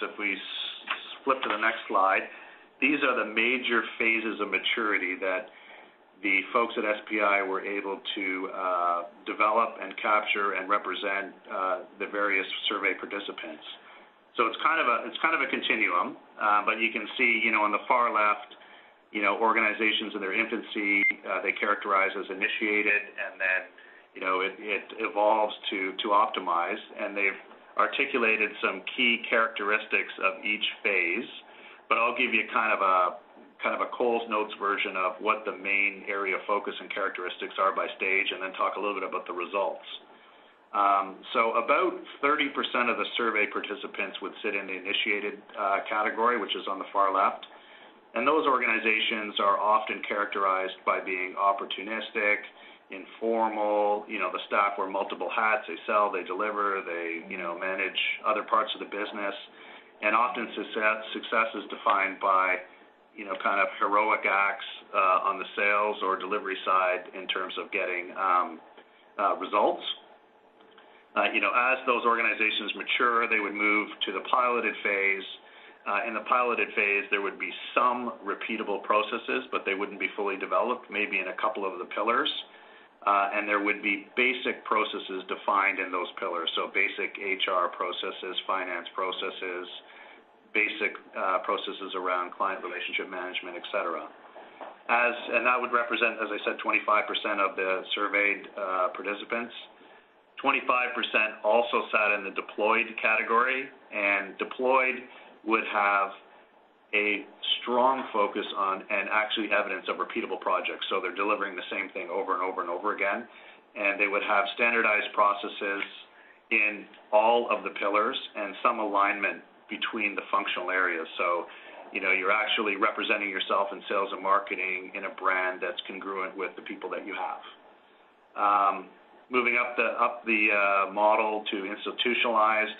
if we flip to the next slide, these are the major phases of maturity that the folks at SPI were able to develop and capture and represent the various survey participants. So it's kind of a continuum, but you can see, on the far left, organizations in their infancy, they characterize as initiated, and then, it evolves to optimize, and they've articulated some key characteristics of each phase. But I'll give you kind of a Coles Notes version of what the main area of focus and characteristics are by stage, and then talk a little bit about the results. So about 30% of the survey participants would sit in the initiated category, which is on the far left. And those organizations are often characterized by being opportunistic, informal, the staff wear multiple hats, they sell, they deliver, they, manage other parts of the business. And often success is defined by, kind of heroic acts on the sales or delivery side in terms of getting results. As those organizations mature, they would move to the piloted phase. In the piloted phase, there would be some repeatable processes, but they wouldn't be fully developed, maybe in a couple of the pillars. And there would be basic processes defined in those pillars. So basic HR processes, finance processes, basic processes around client relationship management, et cetera. And that would represent, as I said, 25% of the surveyed participants. 25% also sat in the deployed category, and deployed would have a strong focus on and actually evidence of repeatable projects. So they're delivering the same thing over and over and over again, and they would have standardized processes in all of the pillars and some alignment between the functional areas. So, you're actually representing yourself in sales and marketing in a brand that's congruent with the people that you have. Moving up the model to institutionalized,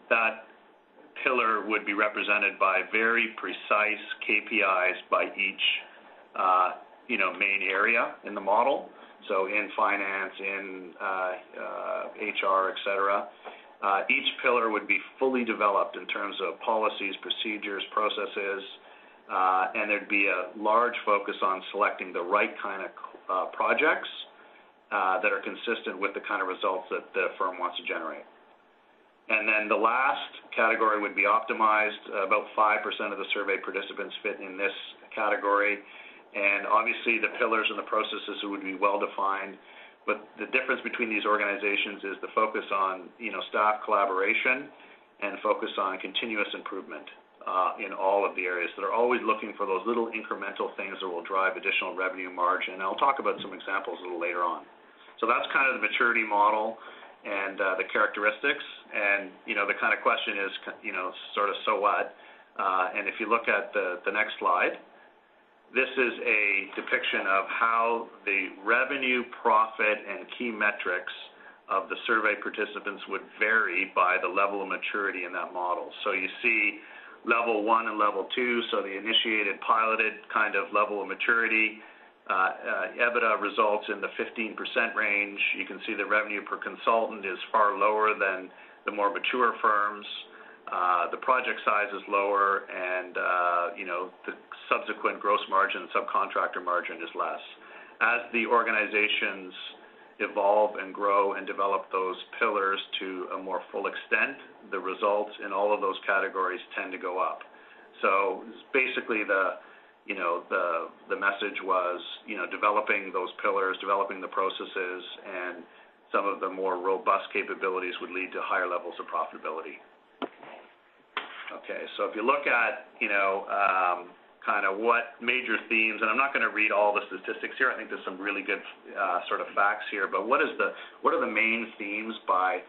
that pillar would be represented by very precise KPIs by each, main area in the model. So in finance, in HR, et cetera. Each pillar would be fully developed in terms of policies, procedures, processes, and there'd be a large focus on selecting the right kind of projects that are consistent with the kind of results that the firm wants to generate. And then the last category would be optimized. About 5% of the survey participants fit in this category. And obviously the pillars and the processes would be well defined. But the difference between these organizations is the focus on, staff collaboration and focus on continuous improvement in all of the areas. So they're always looking for those little incremental things that will drive additional revenue margin. And I'll talk about some examples a little later on. So that's kind of the maturity model and the characteristics. And, the kind of question is, sort of so what? And if you look at the next slide, this is a depiction of how the revenue, profit, and key metrics of the survey participants would vary by the level of maturity in that model. So you see level 1 and level 2, so the initiated, piloted kind of level of maturity. EBITDA results in the 15% range. You can see the revenue per consultant is far lower than the more mature firms. The project size is lower, and the subsequent gross margin, subcontractor margin is less. As the organizations evolve and grow and develop those pillars to a more full extent, the results in all of those categories tend to go up. So basically the message was, developing those pillars, developing the processes, and some of the more robust capabilities would lead to higher levels of profitability. Okay, so if you look at, kind of what major themes, and I'm not going to read all the statistics here. I think there's some really good sort of facts here, but what are the main themes by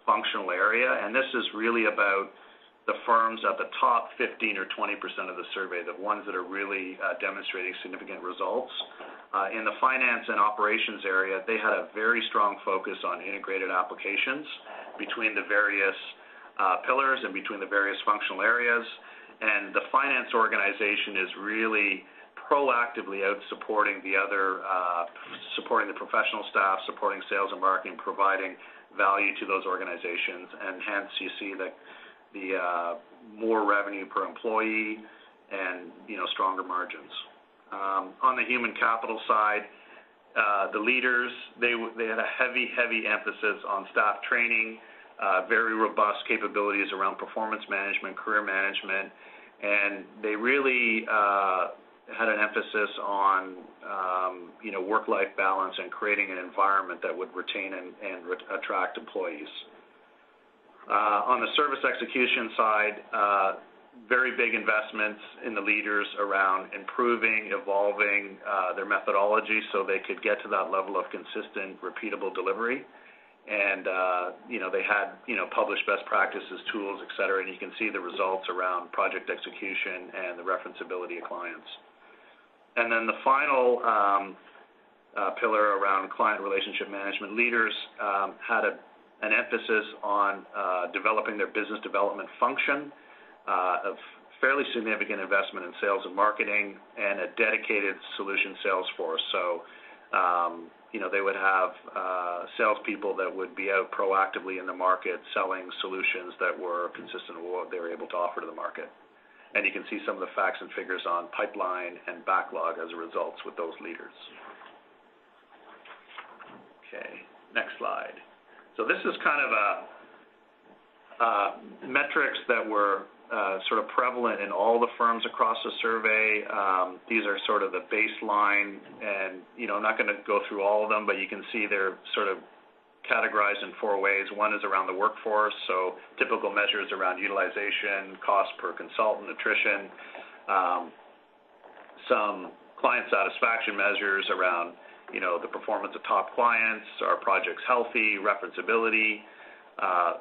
functional area? And this is really about the firms at the top 15 or 20% of the survey, the ones that are really demonstrating significant results. In the finance and operations area, they had a very strong focus on integrated applications between the various pillars and between the various functional areas. And the finance organization is really proactively out supporting the other, supporting the professional staff, supporting sales and marketing, providing value to those organizations. And hence you see that the more revenue per employee, and stronger margins. On the human capital side, the leaders, they had a heavy emphasis on staff training, very robust capabilities around performance management, career management, and they really had an emphasis on work-life balance and creating an environment that would retain and attract employees. On the service execution side, very big investments in the leaders around improving, evolving their methodology so they could get to that level of consistent, repeatable delivery. And, they had, published best practices, tools, et cetera, and you can see the results around project execution and the referenceability of clients. And then the final pillar around client relationship management, leaders had an emphasis on developing their business development function, of fairly significant investment in sales and marketing, and a dedicated solution sales force. So, they would have salespeople that would be out proactively in the market selling solutions that were consistent with what they were able to offer to the market. And you can see some of the facts and figures on pipeline and backlog as a result with those leaders. Okay, next slide. So this is kind of metrics that were sort of prevalent in all the firms across the survey. These are sort of the baseline, and I'm not going to go through all of them, but you can see they're sort of categorized in 4 ways. One is around the workforce, so typical measures around utilization, cost per consultant, attrition, some client satisfaction measures around the performance of top clients, are projects healthy, referenceability,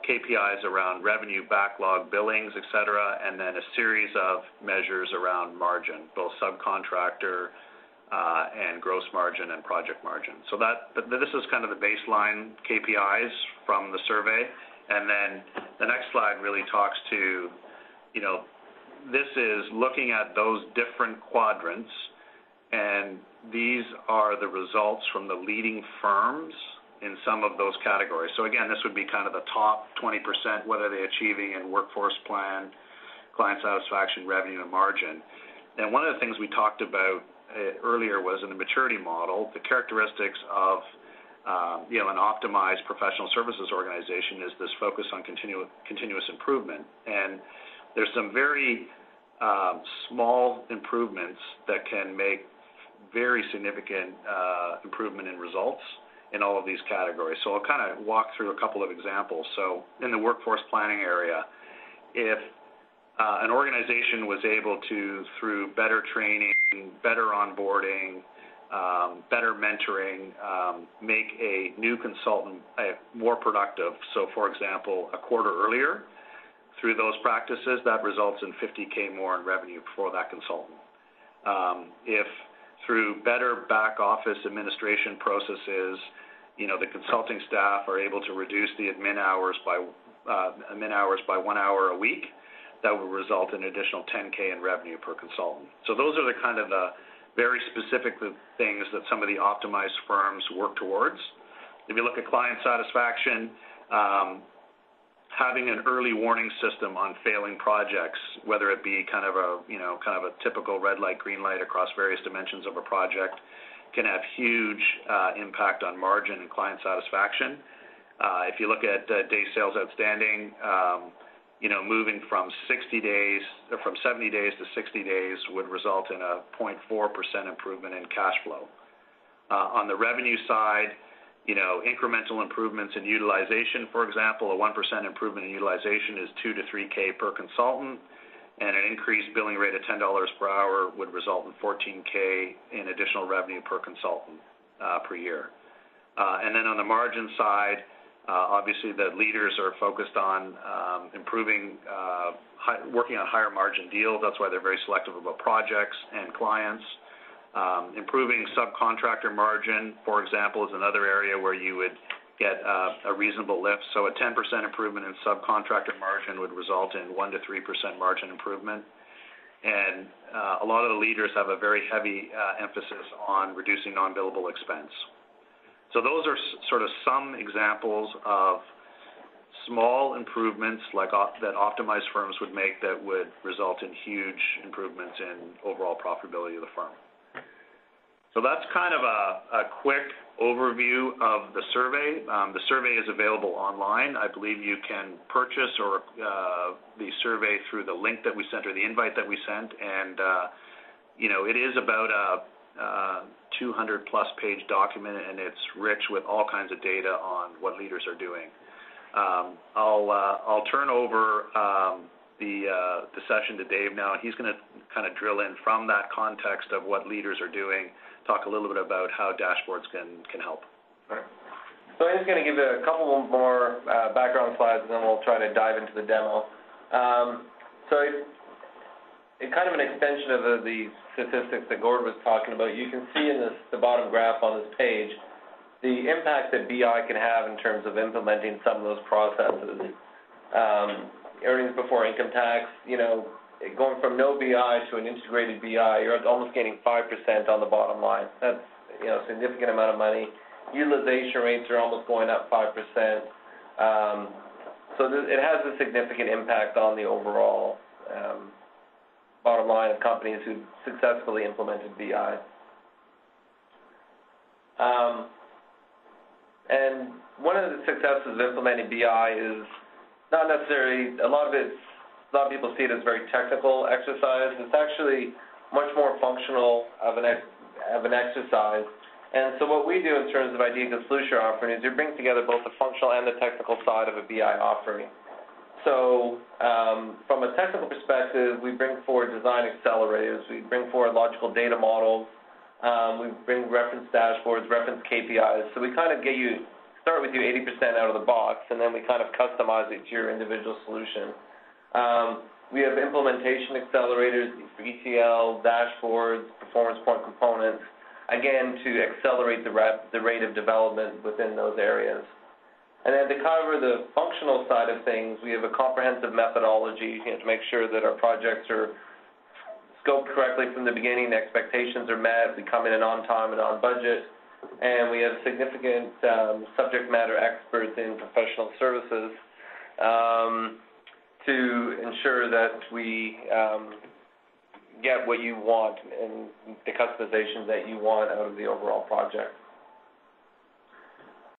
KPIs around revenue, backlog, billings, et cetera, and then a series of measures around margin, both subcontractor and gross margin and project margin. So this is kind of the baseline KPIs from the survey. And then the next slide really talks to, this is looking at those different quadrants, and these are the results from the leading firms in some of those categories. So again, this would be kind of the top 20%, what are they achieving in workforce plan, client satisfaction, revenue, and margin. And one of the things we talked about earlier was in the maturity model, the characteristics of an optimized professional services organization is this focus on continuous improvement. And there's some very small improvements that can make very significant improvement in results in all of these categories. So I'll kind of walk through a couple of examples. So in the workforce planning area, if an organization was able to, through better training, better onboarding, better mentoring, make a new consultant more productive, so for example, a quarter earlier, through those practices, that results in $50K more in revenue for that consultant. If through better back office administration processes, the consulting staff are able to reduce the admin hours by 1 hour a week, that will result in an additional $10K in revenue per consultant. So those are the kind of the very specific things that some of the optimized firms work towards. If you look at client satisfaction, having an early warning system on failing projects, whether it be kind of a typical red light, green light across various dimensions of a project, can have huge impact on margin and client satisfaction. If you look at day sales outstanding, moving from 70 days to 60 days would result in a 0.4% improvement in cash flow. On the revenue side, incremental improvements in utilization, for example, a 1% improvement in utilization is $2 to $3K per consultant, and an increased billing rate of $10 per hour would result in $14K in additional revenue per consultant per year. And then on the margin side, obviously the leaders are focused on improving, working on higher margin deals. That's why they're very selective about projects and clients. Improving subcontractor margin, for example, is another area where you would get a reasonable lift. So a 10% improvement in subcontractor margin would result in 1 to 3% margin improvement. And a lot of the leaders have a very heavy emphasis on reducing non-billable expense. So those are sort of some examples of small improvements that optimized firms would make that would result in huge improvements in overall profitability of the firm. So that's kind of a quick overview of the survey. The survey is available online. I believe you can purchase the survey through the link that we sent or the invite that we sent, and it is about a 200-plus page document, and it's rich with all kinds of data on what leaders are doing. I'll turn over the session to Dave now, and he's going to kind of drill in from that context of what leaders are doing, talk a little bit about how dashboards can help. All right. So I'm just going to give a couple more background slides, and then we'll try to dive into the demo. It's kind of an extension of the statistics that Gord was talking about. You can see in the bottom graph on this page the impact that BI can have in terms of implementing some of those processes. Earnings before income tax, going from no BI to an integrated BI, you're almost gaining 5% on the bottom line. That's a significant amount of money. Utilization rates are almost going up 5%. So it has a significant impact on the overall bottom line of companies who successfully implemented BI. And one of the successes of implementing BI is not necessarily, a lot of people see it as a very technical exercise. It's actually much more functional of an exercise. And so what we do in terms of Ideaca solution offering is we bring together both the functional and the technical side of a BI offering. So from a technical perspective, we bring forward design accelerators, we bring forward logical data models, we bring reference dashboards, reference KPIs. So we kind of start with you 80% out of the box, and then we kind of customize it to your individual solution. We have implementation accelerators for ETL, dashboards, performance point components, again, to accelerate the rate of development within those areas. And then to cover the functional side of things, we have a comprehensive methodology to make sure that our projects are scoped correctly from the beginning, the expectations are met, we come in on time and on budget, and we have significant subject matter experts in professional services to ensure that we get what you want and the customizations that you want out of the overall project.